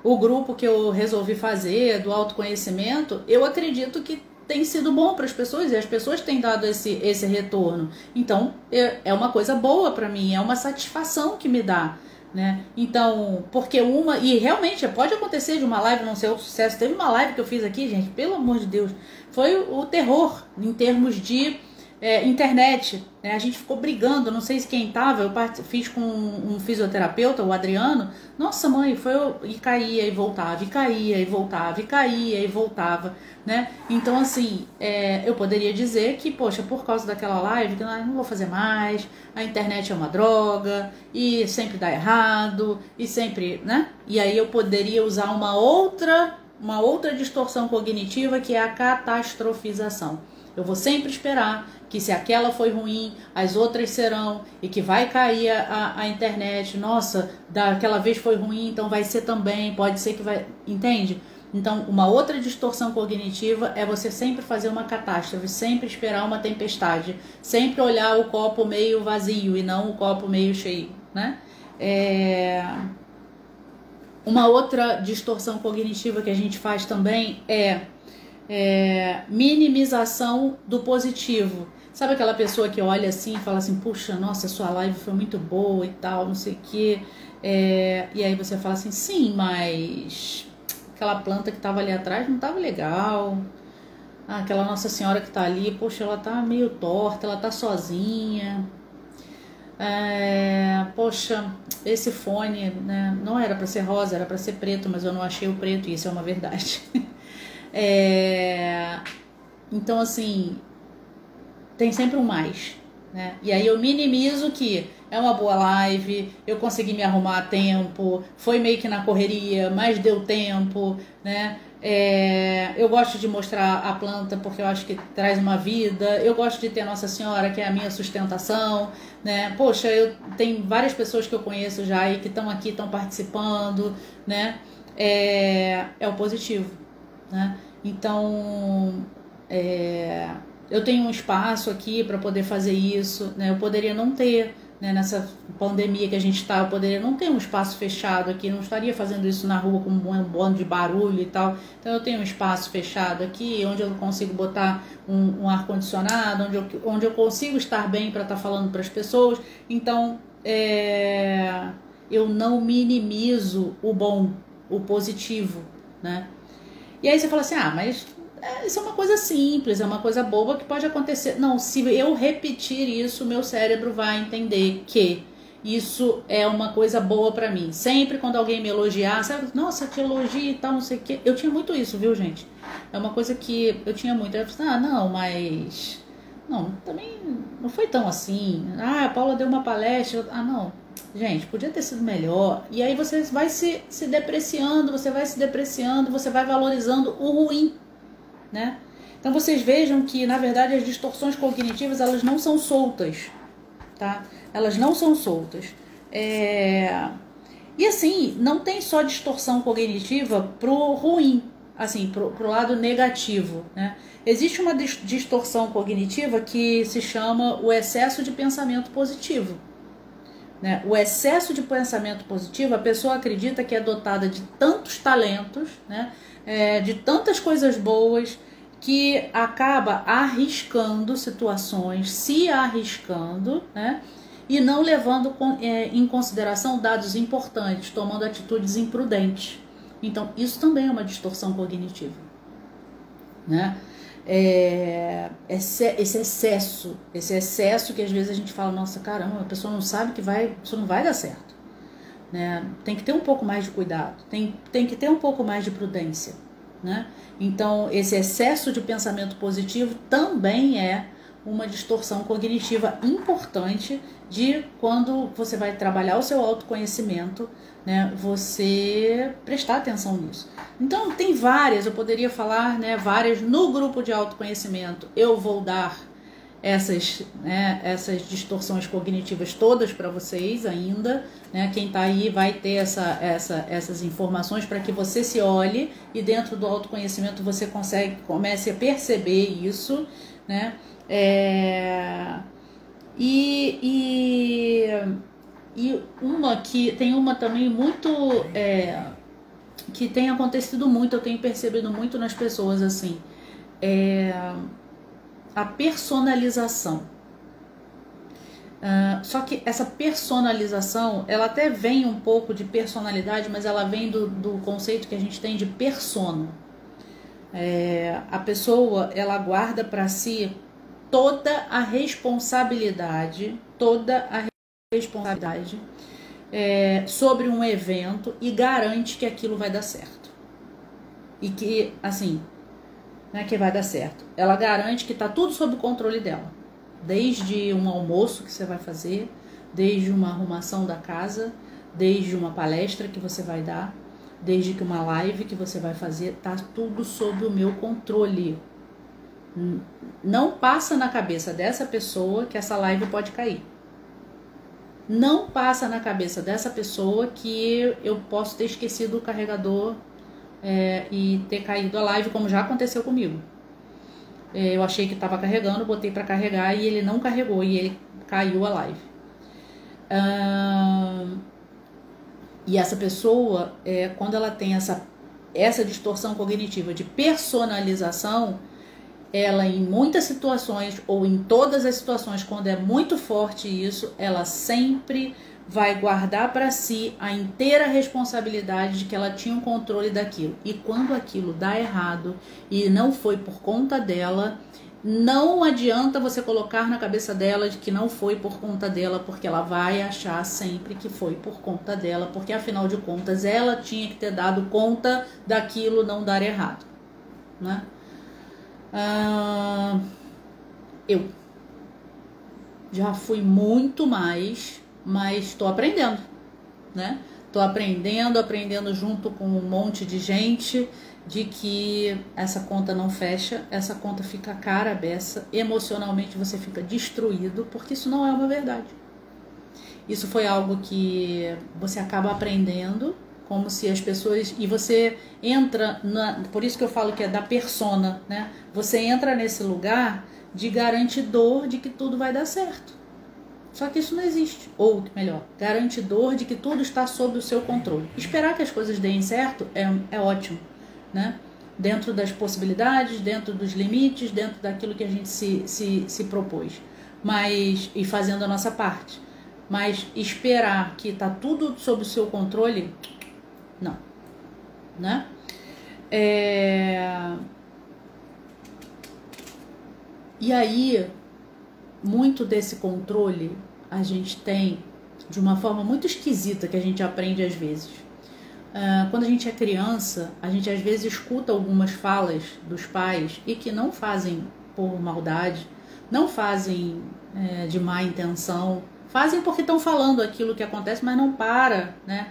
[SPEAKER 1] o grupo que eu resolvi fazer do autoconhecimento, eu acredito que tem sido bom para as pessoas e as pessoas têm dado esse retorno. Então, é uma coisa boa para mim, é uma satisfação que me dá, né? Então, porque e realmente pode acontecer de uma live não ser um sucesso. Teve uma live que eu fiz aqui, gente, pelo amor de Deus, foi o terror em termos de internet, né? A gente ficou brigando, não sei se quem tava, eu fiz com um fisioterapeuta, o Adriano. Nossa, mãe, e caía e voltava, e caía e voltava, e caía e voltava, né? Então, assim, eu poderia dizer que, poxa, por causa daquela live, que não vou fazer mais, a internet é uma droga, e sempre dá errado, e sempre, né? E aí eu poderia usar uma outra distorção cognitiva, que é a catastrofização. Eu vou sempre esperar que se aquela foi ruim, as outras serão, e que vai cair a internet. Nossa, daquela vez foi ruim, então vai ser também, pode ser que vai... Entende? Então, uma outra distorção cognitiva é você sempre fazer uma catástrofe, sempre esperar uma tempestade, sempre olhar o copo meio vazio e não o copo meio cheio, né? Uma outra distorção cognitiva que a gente faz também é minimização do positivo. Sabe aquela pessoa que olha assim e fala assim, puxa, nossa, sua live foi muito boa e tal, não sei o quê. E aí você fala assim, sim, mas aquela planta que estava ali atrás não estava legal. Aquela Nossa Senhora que está ali, poxa, ela tá meio torta, ela tá sozinha. Poxa, esse fone, né, não era para ser rosa, era para ser preto, mas eu não achei o preto, e isso é uma verdade. Então, assim, tem sempre um mais, né? E aí eu minimizo que é uma boa live, eu consegui me arrumar a tempo, foi meio que na correria, mas deu tempo, né? Eu gosto de mostrar a planta porque eu acho que traz uma vida. Eu gosto de ter Nossa Senhora, que é a minha sustentação, né? Poxa, tem várias pessoas que eu conheço já e que estão aqui, estão participando, né? É o positivo, né? Então, eu tenho um espaço aqui para poder fazer isso, né? Eu poderia não ter, né, nessa pandemia que a gente está, eu poderia não ter um espaço fechado aqui, não estaria fazendo isso na rua com um bando de barulho e tal. Então eu tenho um espaço fechado aqui, onde eu consigo botar um ar-condicionado, onde eu consigo estar bem para estar falando para as pessoas. Então, eu não minimizo o bom, o positivo, né? E aí você fala assim, mas isso é uma coisa simples, é uma coisa boba que pode acontecer. Não, se eu repetir isso, meu cérebro vai entender que isso é uma coisa boa pra mim. Sempre quando alguém me elogiar, sabe? Nossa, te elogio e tal, não sei o quê. Eu tinha muito isso, viu, gente? É uma coisa que eu tinha muito. Eu falei, não, mas... Não, também não foi tão assim. A Paula deu uma palestra. Não. Gente, podia ter sido melhor. E aí você vai se depreciando, você vai valorizando o ruim, né? Então vocês vejam que, na verdade, as distorções cognitivas, elas não são soltas, tá? Elas não são soltas. E assim, não tem só distorção cognitiva pro ruim, assim, pro lado negativo, né? Existe uma distorção cognitiva que se chama o excesso de pensamento positivo. Né? O excesso de pensamento positivo, a pessoa acredita que é dotada de tantos talentos, né? De tantas coisas boas, que acaba arriscando situações, se arriscando, né? E não levando em consideração dados importantes, tomando atitudes imprudentes. Então, isso também é uma distorção cognitiva, né? Esse excesso que às vezes a gente fala, nossa, caramba, a pessoa não sabe que isso não vai dar certo, né? Tem que ter um pouco mais de cuidado, tem que ter um pouco mais de prudência, né? Então, esse excesso de pensamento positivo também é uma distorção cognitiva importante de quando você vai trabalhar o seu autoconhecimento, né, você prestar atenção nisso. Então, tem várias, eu poderia falar, né, várias no grupo de autoconhecimento. Eu vou dar essas distorções cognitivas todas para vocês ainda, né? Quem está aí vai ter essas informações para que você se olhe e dentro do autoconhecimento você comece a perceber isso, né? E tem uma também muito que tem acontecido muito, eu tenho percebido muito nas pessoas assim, a personalização. Só que essa personalização, ela até vem um pouco de personalidade, mas ela vem do conceito que a gente tem de persona. A pessoa, ela guarda para si toda a responsabilidade sobre um evento e garante que aquilo vai dar certo. E que, assim, não é que vai dar certo. Ela garante que tá tudo sob o controle dela. Desde um almoço que você vai fazer, desde uma arrumação da casa, desde uma palestra que você vai dar, desde que uma live que você vai fazer, tá tudo sob o meu controle. Não passa na cabeça dessa pessoa que essa live pode cair. Não passa na cabeça dessa pessoa que eu posso ter esquecido o carregador e ter caído a live, como já aconteceu comigo. Eu achei que estava carregando, botei para carregar e ele não carregou e ele caiu a live. E essa pessoa, quando ela tem essa distorção cognitiva de personalização, ela em muitas situações ou em todas as situações, quando é muito forte isso, ela sempre vai guardar para si a inteira responsabilidade de que ela tinha um controle daquilo. E quando aquilo dá errado e não foi por conta dela, não adianta você colocar na cabeça dela de que não foi por conta dela, porque ela vai achar sempre que foi por conta dela, porque afinal de contas ela tinha que ter dado conta daquilo não dar errado, né? Eu já fui muito mais, mas estou aprendendo, né? Estou aprendendo junto com um monte de gente de que essa conta não fecha, essa conta fica cara a beça, emocionalmente você fica destruído, porque isso não é uma verdade. Isso foi algo que você acaba aprendendo, como se as pessoas... E você entra... Por isso que eu falo que é da persona, né? Você entra nesse lugar de garantidor de que tudo vai dar certo. Só que isso não existe. Ou, melhor, garantidor de que tudo está sob o seu controle. Esperar que as coisas deem certo é ótimo, né? Dentro das possibilidades, dentro dos limites, dentro daquilo que a gente se propôs. E fazendo a nossa parte. Mas esperar que está tudo sob o seu controle, não, né? E aí, muito desse controle a gente tem de uma forma muito esquisita que a gente aprende às vezes. Quando a gente é criança, a gente às vezes escuta algumas falas dos pais e que não fazem por maldade, não fazem de má intenção, fazem porque estão falando aquilo que acontece, mas não para, né?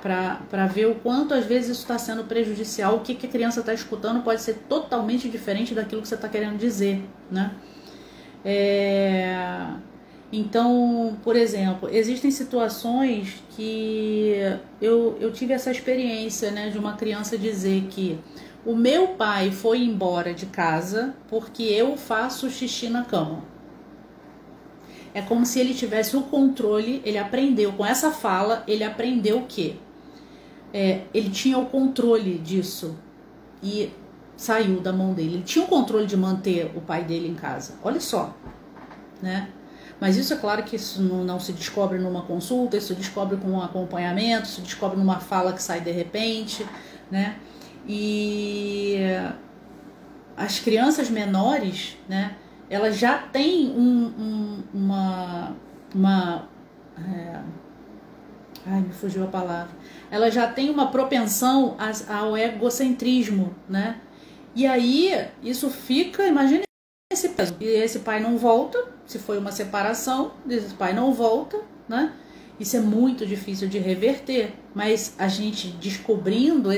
[SPEAKER 1] Para ver o quanto às vezes isso está sendo prejudicial, o que a criança está escutando pode ser totalmente diferente daquilo que você está querendo dizer, né? Então, por exemplo, existem situações que eu tive essa experiência, né, de uma criança dizer que o meu pai foi embora de casa porque eu faço xixi na cama. É como se ele tivesse o controle, ele aprendeu, com essa fala, ele aprendeu o quê? Ele tinha o controle disso e saiu da mão dele. Ele tinha o controle de manter o pai dele em casa. Olha só, né? Mas isso é claro que isso não se descobre numa consulta, isso se descobre com um acompanhamento, isso se descobre numa fala que sai de repente, né? E as crianças menores, né? Elas já têm me fugiu a palavra. Ela já tem uma propensão ao egocentrismo, né? E aí, isso fica, imagina esse peso. E esse pai não volta, se foi uma separação, esse pai não volta, né? Isso é muito difícil de reverter, mas a gente descobrindo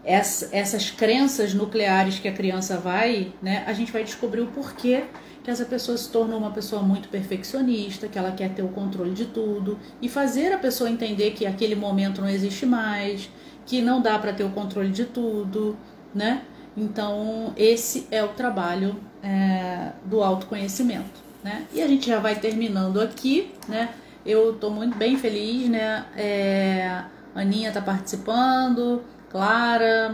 [SPEAKER 1] essas crenças nucleares que a criança vai, né? A gente vai descobrir o porquê que essa pessoa se tornou uma pessoa muito perfeccionista, que ela quer ter o controle de tudo, e fazer a pessoa entender que aquele momento não existe mais, que não dá para ter o controle de tudo, né? Então, esse é o trabalho do autoconhecimento, né? E a gente já vai terminando aqui, né? eu estou muito bem feliz, né? Aninha está participando, Clara,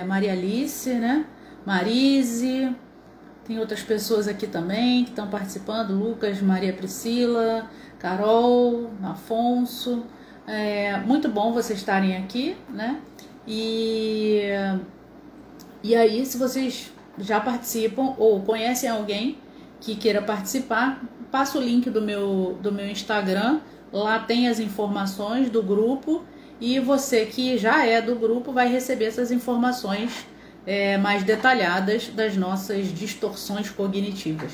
[SPEAKER 1] Maria Alice, né? Marise, tem outras pessoas aqui também que estão participando, Lucas, Maria Priscila, Carol, Afonso. Muito bom vocês estarem aqui, né? E aí, se vocês já participam ou conhecem alguém que queira participar, passa o link do meu Instagram, lá tem as informações do grupo e você que já é do grupo vai receber essas informações mais detalhadas das nossas distorções cognitivas,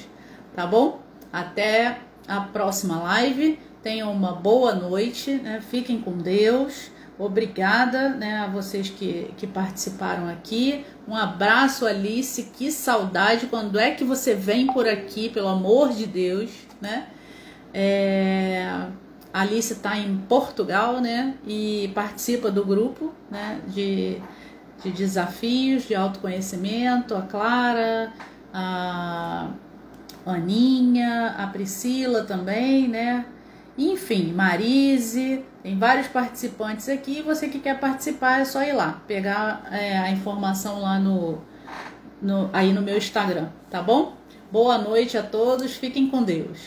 [SPEAKER 1] tá bom? Até a próxima live, tenham uma boa noite, né? Fiquem com Deus. Obrigada, né, a vocês que participaram aqui. Um abraço, Alice. Que saudade. Quando é que você vem por aqui, pelo amor de Deus, né? A Alice está em Portugal, né? E participa do grupo, né, de desafios de autoconhecimento. A Clara, a Aninha, a Priscila também, né? Enfim, Marise, tem vários participantes aqui. Você que quer participar é só ir lá, pegar a informação lá aí no meu Instagram, tá bom? Boa noite a todos, fiquem com Deus.